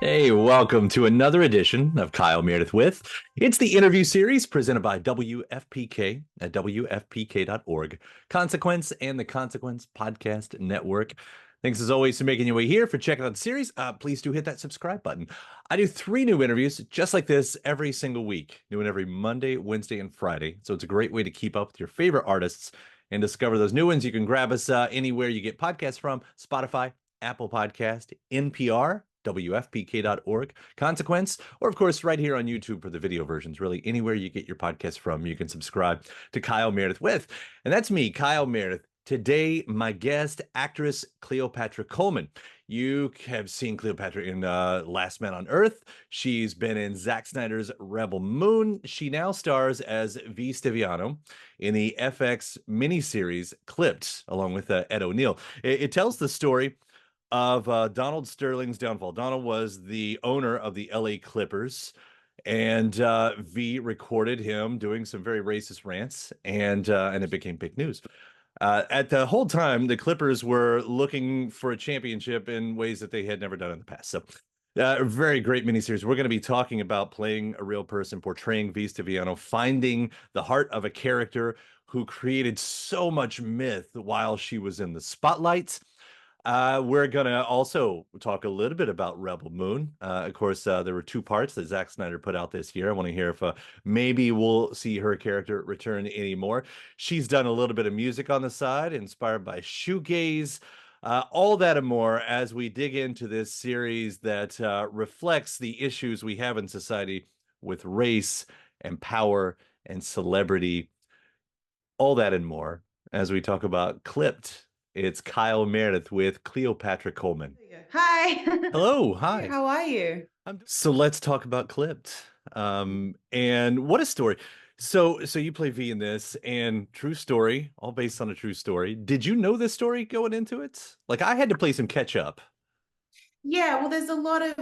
Hey, welcome to another edition of Kyle Meredith with. It's the interview series presented by WFPK at WFPK.org, Consequence and the Consequence Podcast Network. Thanks as always for making your way here, for checking out the series. Please do hit that subscribe button. I do 3 new interviews just like this every single week, new one every Monday, Wednesday, and Friday. So it's a great way to keep up with your favorite artists and discover those new ones. You can grab us anywhere you get podcasts from: Spotify, Apple Podcast, NPR, WFPK.org, Consequence, or of course, right here on YouTube for the video versions. Really, anywhere you get your podcast from, you can subscribe to Kyle Meredith with. And that's me, Kyle Meredith. Today, my guest, actress Cleopatra Coleman. You have seen Cleopatra in Last Man on Earth. She's been in Zack Snyder's Rebel Moon. She now stars as V. Stiviano in the FX miniseries Clipped, along with Ed O'Neill. It tells the story of Donald Sterling's downfall. Donald was the owner of the LA Clippers, and V recorded him doing some very racist rants, and it became big news. At the whole time, the Clippers were looking for a championship in ways that they had never done in the past. So, very great miniseries. We're going to be talking about playing a real person, portraying V. Stiviano, finding the heart of a character who created so much myth while she was in the spotlight. We're gonna also talk a little bit about Rebel Moon. Of course, there were 2 parts that Zack Snyder put out this year. I want to hear if maybe we'll see her character return anymore. She's done a little bit of music on the side, inspired by shoegaze. All that and more as we dig into this series that reflects the issues we have in society with race and power and celebrity. All that and more as we talk about Clipped. It's Kyle Meredith with Cleopatra Coleman. Hi. Hello, Hey, hi. how are you? So let's talk about Clipped. And what a story. So you play V in this, and true story, all based on a true story. Did you know this story going into it? Like, I had to play some catch up. Yeah, well, there's a lot of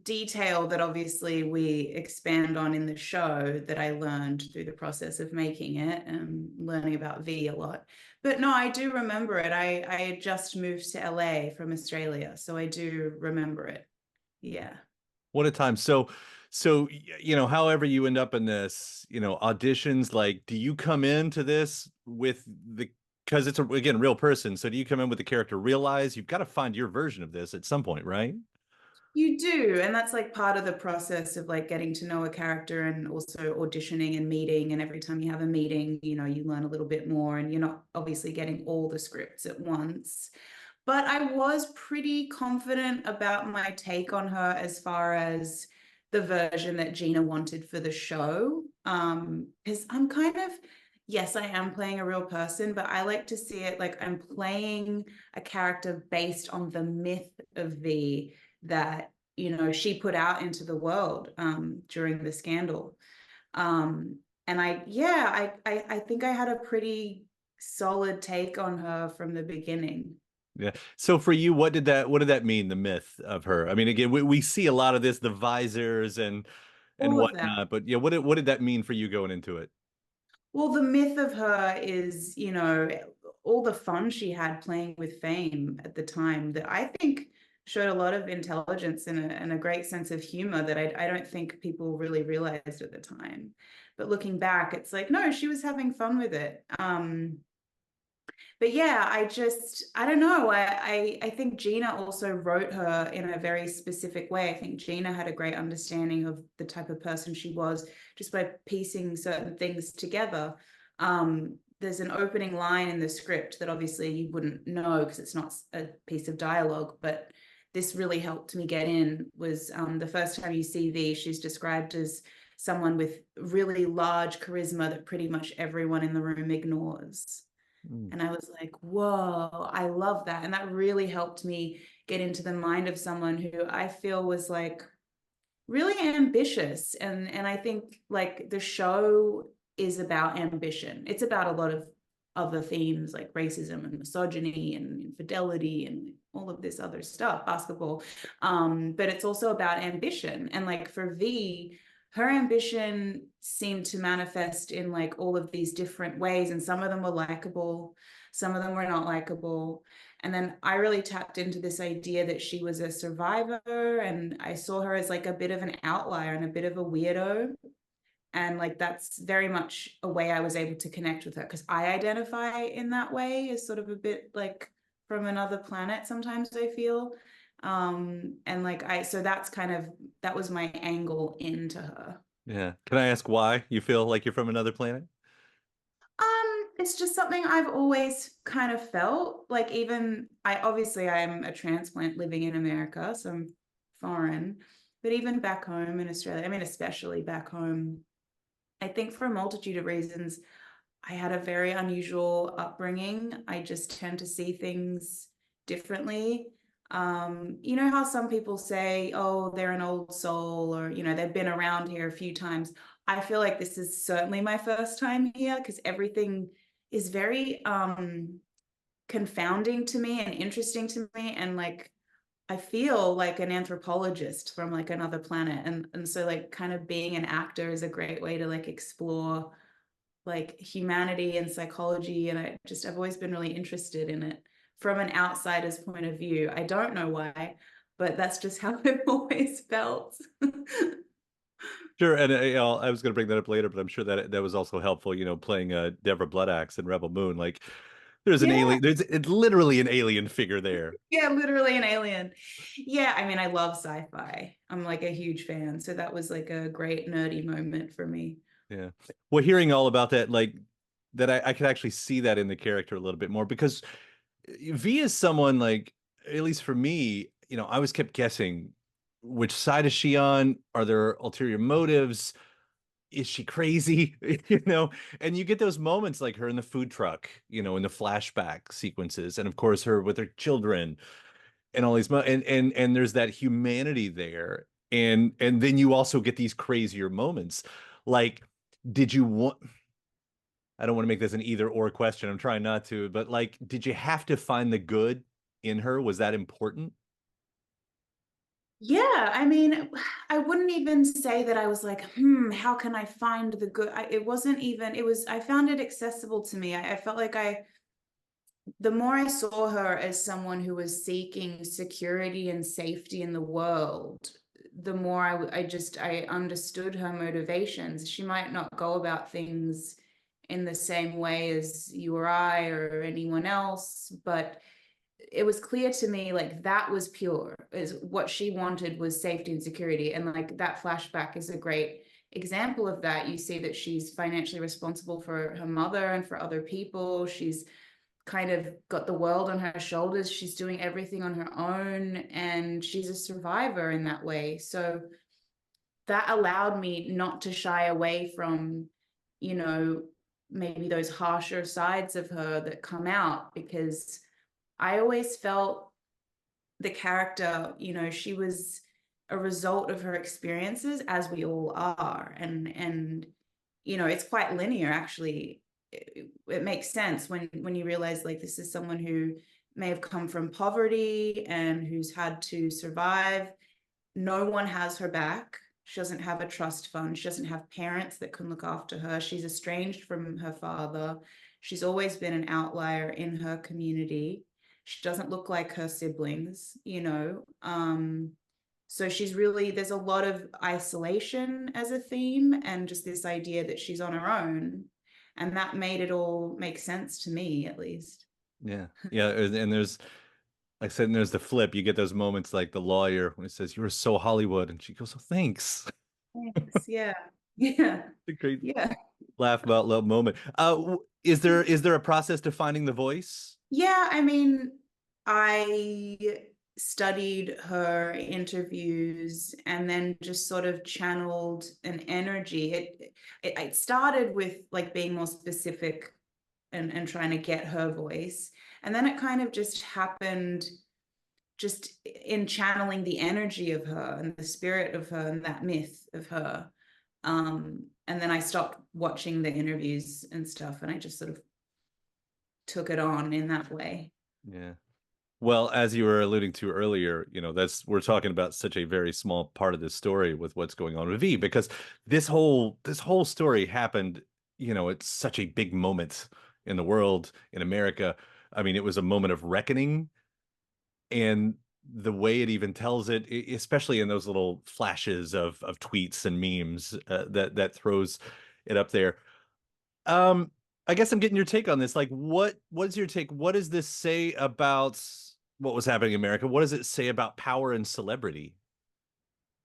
detail that obviously we expand on in the show that I learned through the process of making it and learning about V a lot. But no, I do remember it. I had just moved to LA from Australia, so I do remember it. Yeah. What a time. So however you end up in this, auditions, like, do you come into this with the, because it's again, real person. So do you come in with the character, realize you've got to find your version of this at some point, right? You do, and that's like part of the process of like getting to know a character and also auditioning and meeting. And every time you have a meeting, you learn a little bit more, and you're not obviously getting all the scripts at once. But I was pretty confident about my take on her as far as the version that Gina wanted for the show. Because I'm kind of, yes, I am playing a real person, but I like to see it like I'm playing a character based on the myth of V that she put out into the world during the scandal. And I think I had a pretty solid take on her from the beginning. Yeah. So for you, what did that mean, the myth of her? I mean, again, we see a lot of this, the visors and All of that. whatnot, but yeah, what did that mean for you going into it? Well, the myth of her is, all the fun she had playing with Fame at the time that I think showed a lot of intelligence and a great sense of humor that I don't think people really realized at the time. But looking back, it's like, no, she was having fun with it. But yeah, I don't know. I think Gina also wrote her in a very specific way. I think Gina had a great understanding of the type of person she was just by piecing certain things together. There's an opening line in the script that obviously you wouldn't know because it's not a piece of dialogue, but this really helped me get in. Was the first time you see V, she's described as someone with really large charisma that pretty much everyone in the room ignores. Mm. And I was like, whoa, I love that. And that really helped me get into the mind of someone who I feel was like really ambitious. And I think like the show is about ambition. It's about a lot of other themes like racism and misogyny and infidelity and all of this other stuff, basketball. But it's also about ambition. And like for V, her ambition seemed to manifest in like all of these different ways, and some of them were likable, some of them were not likable. And then I really tapped into this idea that she was a survivor, and I saw her as like a bit of an outlier and a bit of a weirdo. And like that's very much a way I was able to connect with her, because I identify in that way as sort of a bit like from another planet sometimes, I feel. And like so that's kind of, that was my angle into her. Yeah. Can I ask why you feel like you're from another planet? It's just something I've always kind of felt. Like, even I'm a transplant living in America, so I'm foreign, but even back home in Australia, I mean, especially back home, I think for a multitude of reasons, I had a very unusual upbringing. I just tend to see things differently. You know how some people say, oh, they're an old soul, or, they've been around here a few times. I feel like this is certainly my first time here, because everything is very confounding to me and interesting to me. And like, I feel like an anthropologist from like another planet. And so like kind of being an actor is a great way to like explore like humanity and psychology. And I've always been really interested in it from an outsider's point of view. I don't know why, but that's just how I've always felt. Sure, and I was going to bring that up later, but I'm sure that that was also helpful. Playing Deborah Bloodaxe in Rebel Moon. Like, there's an Yeah. alien. There's it's literally an alien figure there. Yeah, literally an alien. Yeah, I mean, I love sci-fi. I'm like a huge fan. So that was like a great nerdy moment for me. Yeah. Well, hearing all about that, like that, I could actually see that in the character a little bit more because V is someone like, at least for me, I was kept guessing which side is she on? Are there ulterior motives? Is she crazy? And you get those moments like her in the food truck, in the flashback sequences, and of course her with her children and all these and there's that humanity there. And then you also get these crazier moments. Like, did you want I don't want to make this an either or question. I'm trying not to, but like, did you have to find the good in her? Was that important? Yeah, I mean, I wouldn't even say that I was like, how can I find the good? It wasn't even, I found it accessible to me. I felt like the more I saw her as someone who was seeking security and safety in the world, the more I understood her motivations. She might not go about things in the same way as you or I or anyone else, but it was clear to me like that was pure, is what she wanted was safety and security. And like that flashback is a great example of that. You see that she's financially responsible for her mother and for other people. She's kind of got the world on her shoulders. She's doing everything on her own, and she's a survivor in that way. So that allowed me not to shy away from, you know, maybe those harsher sides of her that come out, because I always felt the character, she was a result of her experiences, as we all are. And it's quite linear, actually. It makes sense when you realize like this is someone who may have come from poverty and who's had to survive. No one has her back. She doesn't have a trust fund. She doesn't have parents that can look after her. She's estranged from her father. She's always been an outlier in her community. She doesn't look like her siblings. So she's really, there's a lot of isolation as a theme, and just this idea that she's on her own. And that made it all make sense to me, at least. Yeah. Yeah. And there's, like I said, and there's the flip. You get those moments like the lawyer when it says, "You were so Hollywood." And she goes, "Oh, thanks." Thanks. Yeah. Yeah. A great Yeah. laugh about love moment. Is there a process to finding the voice? Yeah, I mean, I studied her interviews and then just sort of channeled an energy. It started with like being more specific and trying to get her voice. And then it kind of just happened just in channeling the energy of her and the spirit of her and that myth of her. And then I stopped watching the interviews and stuff, and I just sort of took it on in that way. Yeah. Well, as you were alluding to earlier, that's we're talking about such a very small part of this story with what's going on with V, because this whole story happened, it's such a big moment in the world, in America. I mean, it was a moment of reckoning, and the way it even tells it, especially in those little flashes of tweets and memes, that throws it up there. Um, I guess I'm getting your take on this. Like, what's your take? What does this say about what was happening in America? What does it say about power and celebrity?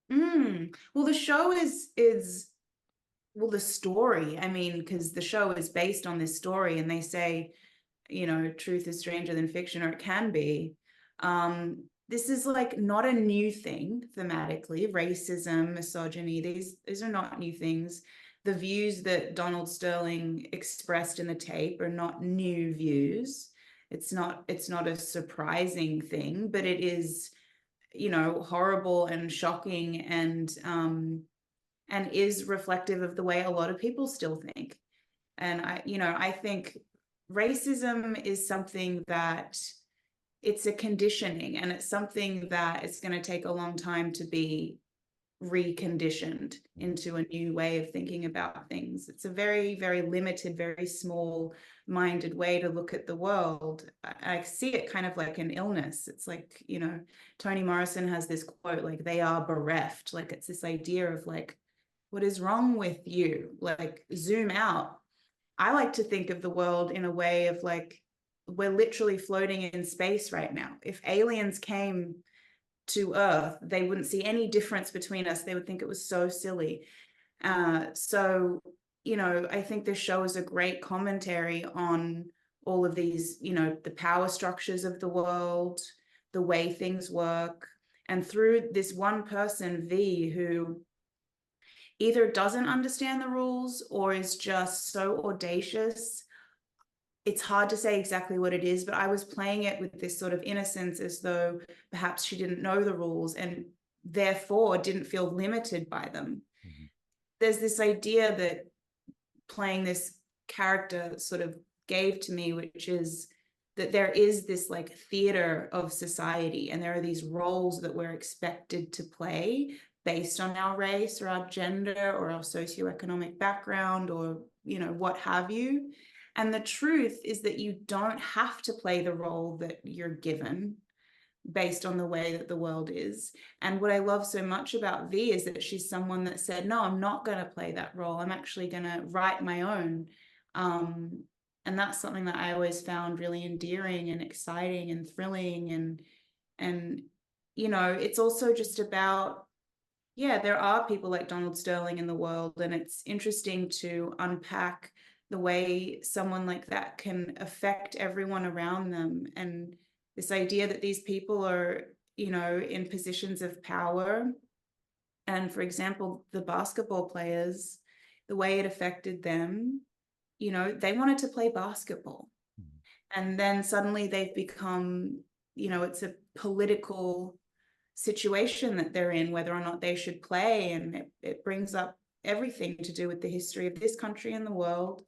Well, the show is well, the story. I mean, because the show is based on this story, and they say, truth is stranger than fiction, or it can be. This is like not a new thing thematically. Racism, misogyny, these are not new things. The views that Donald Sterling expressed in the tape are not new views. It's not a surprising thing, but it is, horrible and shocking, and is reflective of the way a lot of people still think. And I think racism is something that it's a conditioning, and it's something that it's going to take a long time to be reconditioned into a new way of thinking about things. It's a very, very limited, very small minded way to look at the world. I see it kind of like an illness. It's like, Toni Morrison has this quote, like, they are bereft. Like, it's this idea of like, what is wrong with you? Like, zoom out. I like to think of the world in a way of like, we're literally floating in space right now. If aliens came to Earth, they wouldn't see any difference between us. They would think it was so silly. So, I think this show is a great commentary on all of these, the power structures of the world, the way things work. And through this one person, V, who either doesn't understand the rules or is just so audacious. It's hard to say exactly what it is, but I was playing it with this sort of innocence, as though perhaps she didn't know the rules and therefore didn't feel limited by them. Mhm. There's this idea that playing this character sort of gave to me, which is that there is this like theater of society, and there are these roles that we're expected to play based on our race or our gender or our socioeconomic background, or what have you. And the truth is that you don't have to play the role that you're given based on the way that the world is. And what I love so much about V is that she's someone that said, no, I'm not going to play that role. I'm actually going to write my own. And that's something that I always found really endearing and exciting and thrilling. And it's also just about, yeah, there are people like Donald Sterling in the world, and it's interesting to unpack the way someone like that can affect everyone around them. And this idea that these people are, in positions of power. And for example, the basketball players, the way it affected them, they wanted to play basketball. Mhm. And then suddenly they've become, it's a political situation that they're in, whether or not they should play. And it brings up everything to do with the history of this country and the world.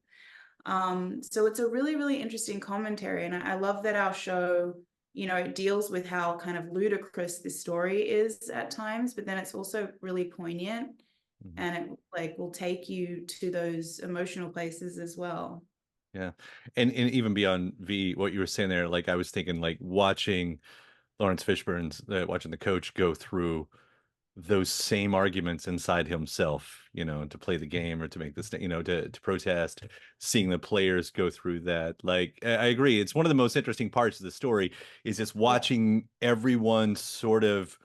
So it's a really, really interesting commentary. And I love that our show, it deals with how kind of ludicrous this story is at times, but then it's also really poignant, Mhm. and it like will take you to those emotional places as well. Yeah. And even beyond V, what you were saying there, like I was thinking like watching Lawrence Fishburne's watching the coach go through those same arguments inside himself, to play the game or to make this, to protest, seeing the players go through that. Like, I agree. It's one of the most interesting parts of the story is just Yeah. watching everyone sort of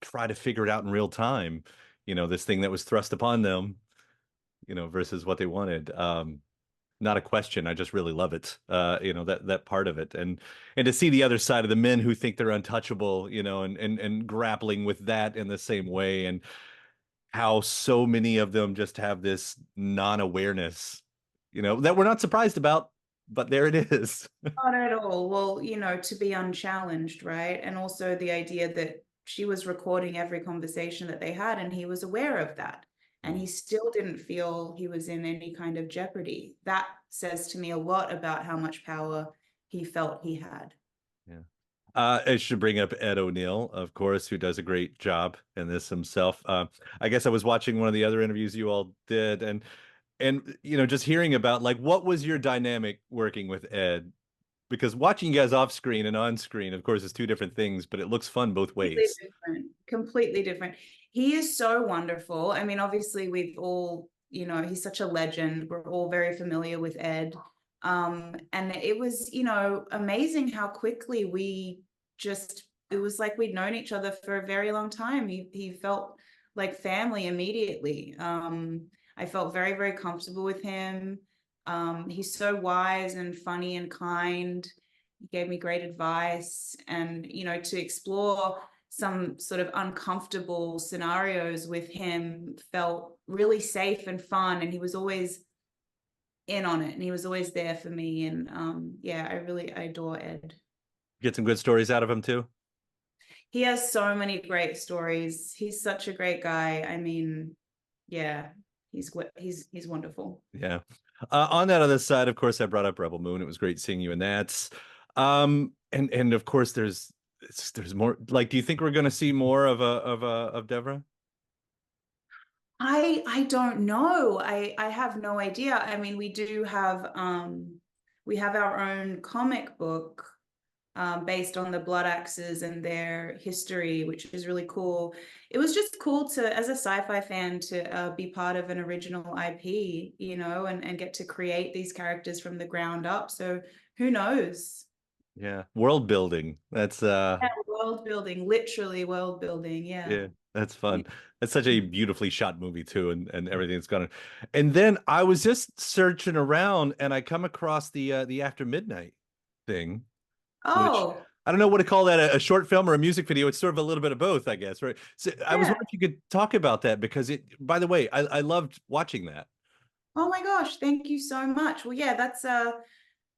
try to figure it out in real time, this thing that was thrust upon them, versus what they wanted. Not a question. I just really love it. That part of it, and to see the other side of the men who think they're untouchable, and grappling with that in the same way, and how so many of them just have this non-awareness, that we're not surprised about, but there it is. Not at all. Well, to be unchallenged, right? And also the idea that she was recording every conversation that they had, and he was aware of that. And he still didn't feel he was in any kind of jeopardy. That says to me a lot about how much power he felt he had. Yeah. I should bring up Ed O'Neill, of course, who does a great job in this himself. I guess I was watching one of the other interviews you all did, and just hearing about like what was your dynamic working with Ed? Because watching you guys off screen and on screen, of course, is two different things, but it looks fun both Completely ways. different. Completely different. He is so wonderful. I mean, obviously, we've all, he's such a legend. We're all very familiar with Ed. And it was, amazing how quickly it was like we'd known each other for a very long time. He felt like family immediately. I felt very, very comfortable with him. He's so wise and funny and kind. He gave me great advice, and to explore some sort of uncomfortable scenarios with him felt really safe and fun, and he was always in on it, and he was always there for me. And yeah, I adore Ed. Get some good stories out of him too. He has so many great stories. He's such a great guy. I mean, yeah, he's wonderful. Yeah. On that other side, of course, I brought up Rebel Moon. It was great seeing you in that. And of course, there's more. Like, do you think we're going to see more of Devra? I don't know. I have no idea. I mean, we have our own comic book based on the Blood Axes and their history, which is really cool. It was just cool to, as a sci-fi fan, to be part of an original IP, and get to create these characters from the ground up. So who knows? Yeah, world building. That's Yeah, world building, literally world building. Yeah. yeah, that's fun. It's such a beautifully shot movie too, and everything's gone. And then I was just searching around, and I come across the After Midnight thing, which Oh, I don't know what to call that, a short film or a music video. It's sort of a little bit of both, I guess, right? So I was yeah. wondering if you could talk about that because by the way, I loved watching that. Oh my gosh, thank you so much. Well, yeah, that's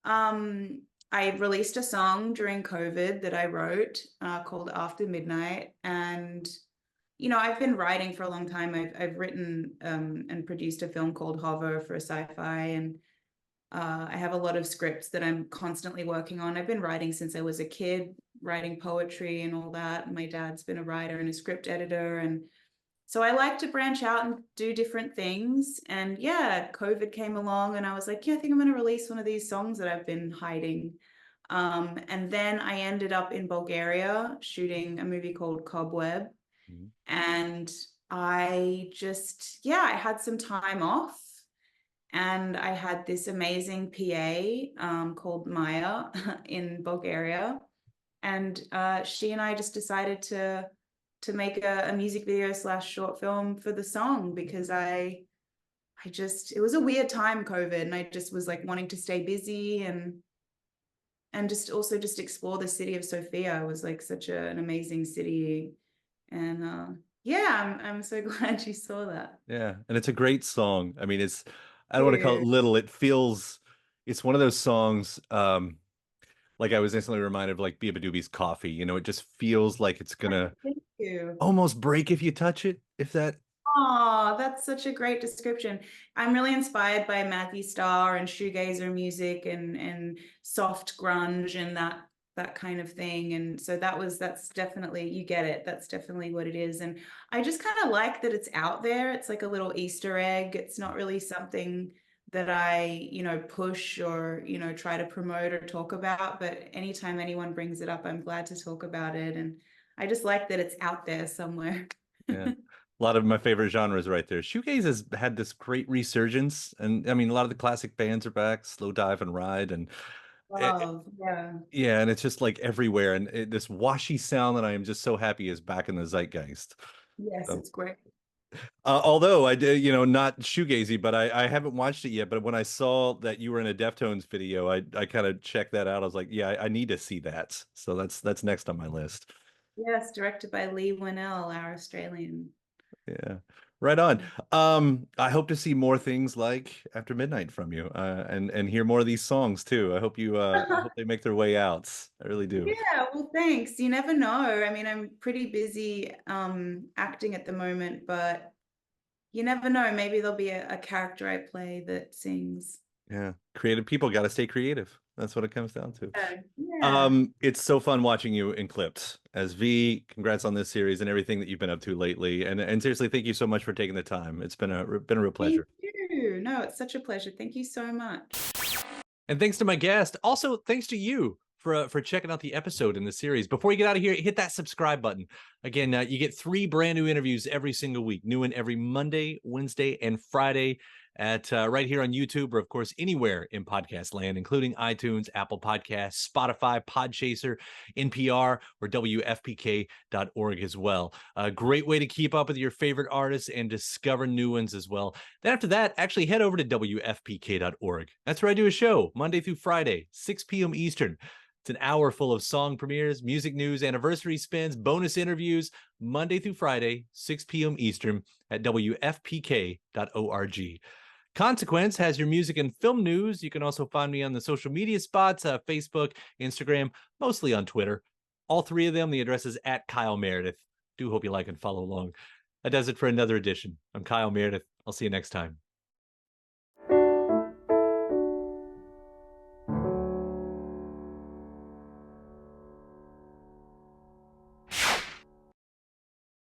um I released a song during COVID that I wrote called After Midnight. And I've been writing for a long time. I've written and produced a film called Hover for sci-fi, and I have a lot of scripts that I'm constantly working on. I've been writing since I was a kid, writing poetry and all that. My dad's been a writer and a script editor, and so I like to branch out and do different things. And yeah, COVID came along, and I was like, yeah, I think I'm going to release one of these songs that I've been hiding. And then I ended up in Bulgaria shooting a movie called Cobweb. Mhm. And I had some time off, and I had this amazing PA called Maya in Bulgaria. And she and I just decided to make a music video slash short film for the song, because it was a weird time, COVID, and I just was like wanting to stay busy, and just explore the city of Sofia. It was like such an amazing city. And yeah, I'm so glad you saw that. Yeah, and it's a great song. I mean, I don't want to call it Yeah. little. It's one of those songs. Like I was instantly reminded of like Bia Badoobi's Coffee. It just feels like it's gonna Thank you. almost break if you touch it. If that, Oh, that's such a great description. I'm really inspired by Maggie Starr and shoegazer music and soft grunge and that kind of thing. And so that's definitely, you get it. That's definitely what it is. And I just kind of like that it's out there. It's like a little Easter egg. It's not really something that I, push or, try to promote or talk about. But anytime anyone brings it up, I'm glad to talk about it. And I just like that it's out there somewhere. yeah, a lot of my favorite genres right there. Shoegaze has had this great resurgence, and I mean, a lot of the classic bands are back, Slow Dive and Ride, and Love, yeah. yeah, and it's just like everywhere, and this washy sound that I am just so happy is back in the zeitgeist. Yes, So, it's great. although I did, not shoegazy, but I haven't watched it yet. But when I saw that you were in a Deftones video, I kind of checked that out. I was like, yeah, I need to see that. So that's next on my list. Yes, directed by Lee Winnell, our Australian. Yeah, right on. I hope to see more things like After Midnight from you, and hear more of these songs too. I hope they make their way out. I really do. Yeah, well, thanks. You never know. I mean, I'm pretty busy acting at the moment, but you never know. Maybe there'll be a character I play that sings. Yeah, creative people got to stay creative. That's what it comes down to. Yeah. It's so fun watching you in Clipped. As V, congrats on this series and everything that you've been up to lately. And seriously, thank you so much for taking the time. It's been a real pleasure. Thank you. No, it's such a pleasure. Thank you so much. And thanks to my guest. Also, thanks to you for checking out the episode in the series. Before you get out of here, hit that subscribe button. Again, you get 3 brand new interviews every single week. New one every Monday, Wednesday, and Friday at right here on YouTube, or of course anywhere in podcast land, including iTunes, Apple Podcasts, Spotify, Podchaser, NPR, or WFPK.org as well. A great way to keep up with your favorite artists and discover new ones as well. Then after that, actually head over to WFPK.org. That's where I do a show Monday through Friday, 6 p.m. Eastern. It's an hour full of song premieres, music news, anniversary spins, bonus interviews, Monday through Friday, 6 p.m. Eastern at WFPK.org. Consequence has your music and film news. You can also find me on the social media spots, Facebook, Instagram, mostly on Twitter. All 3 of them, the address is at Kyle Meredith. Do hope you like and follow along. That does it for another edition. I'm Kyle Meredith. I'll see you next time.